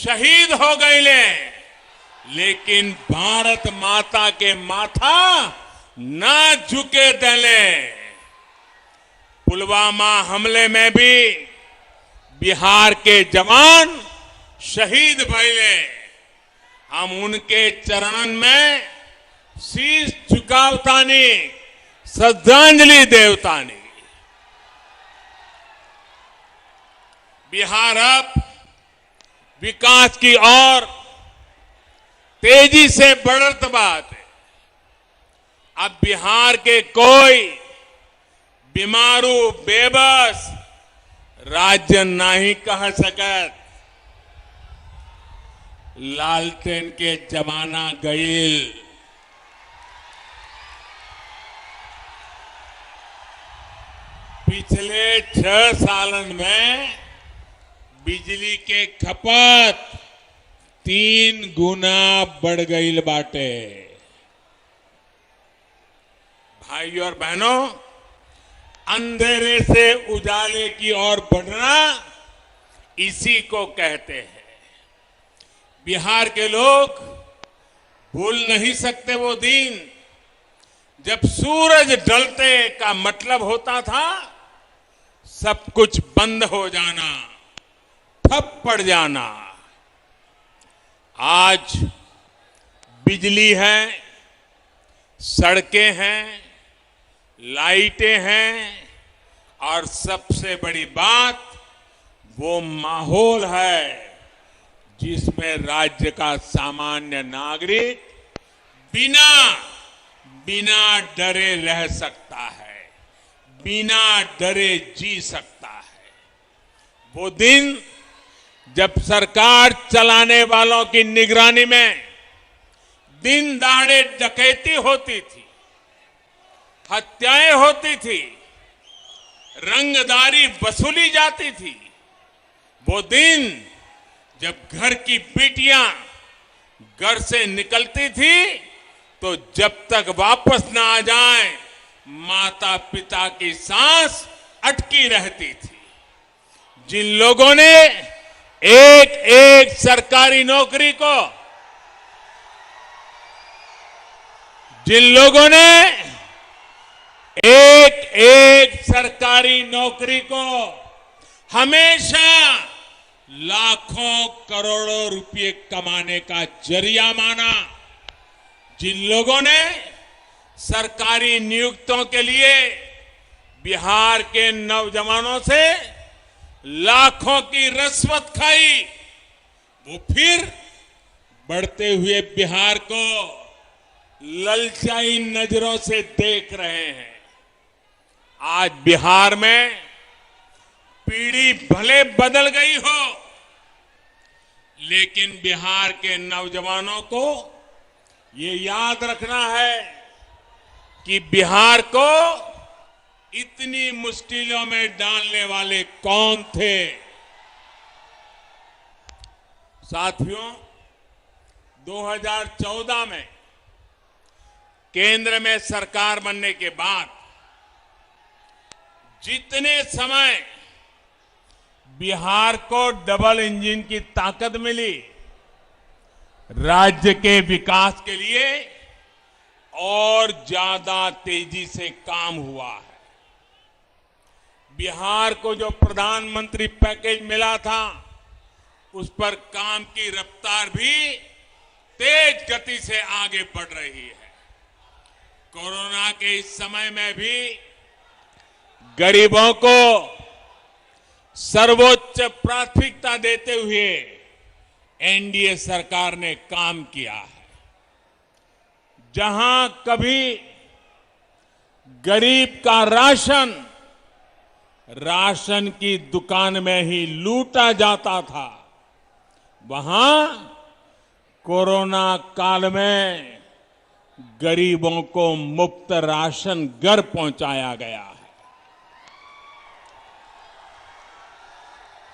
शहीद हो गए लेकिन भारत माता के माथा ना झुके दले। पुलवामा हमले में भी बिहार के जवान शहीद भइले। हम उनके चरण में शीश झुकावतानी, श्रद्धांजलि देवतानी। बिहार अब विकास की ओर तेजी से बढ़त बात है। अब बिहार के कोई बीमारू बेबस राज्य नहीं कह सकत। लालटेन के जमाना गईल। पिछले 6 सालन में बिजली के खपत 3 गुना बढ़ गईल बाटे। भाइयों और बहनों, अंधेरे से उजाले की ओर बढ़ना इसी को कहते हैं। बिहार के लोग भूल नहीं सकते वो दिन जब सूरज ढलते का मतलब होता था सब कुछ बंद हो जाना, ठप पड़ जाना। आज बिजली है, सड़कें हैं, लाइटें हैं और सबसे बड़ी बात वो माहौल है जिसमें राज्य का सामान्य नागरिक बिना डरे रह सकता है, बिना डरे जी सकता है। वो दिन जब सरकार चलाने वालों की निगरानी में दिन दहाड़े डकैती होती थी, हत्याएं होती थी, रंगदारी वसूली जाती थी। वो दिन जब घर की बेटियां घर से निकलती थी तो जब तक वापस ना आ जाए माता पिता की सांस अटकी रहती थी। जिन लोगों ने एक एक सरकारी नौकरी को, जिन लोगों ने एक एक सरकारी नौकरी को हमेशा लाखों करोड़ों रुपए कमाने का जरिया माना, जिन लोगों ने सरकारी नियुक्तों के लिए बिहार के नौजवानों से लाखों की रिश्वत खाई, वो फिर बढ़ते हुए बिहार को ललचाई नजरों से देख रहे हैं। आज बिहार में पीढ़ी भले बदल गई हो, लेकिन बिहार के नौजवानों को ये याद रखना है कि बिहार को इतनी मुश्किलों में डालने वाले कौन थे। साथियों, 2014 में केंद्र में सरकार बनने के बाद जितने समय बिहार को डबल इंजन की ताकत मिली, राज्य के विकास के लिए और ज्यादा तेजी से काम हुआ है। बिहार को जो प्रधानमंत्री पैकेज मिला था उस पर काम की रफ्तार भी तेज गति से आगे बढ़ रही है। कोरोना के इस समय में भी गरीबों को सर्वोच्च प्राथमिकता देते हुए एनडीए सरकार ने काम किया है। जहां कभी गरीब का राशन की दुकान में ही लूटा जाता था, वहां कोरोना काल में गरीबों को मुफ्त राशन घर पहुंचाया गया।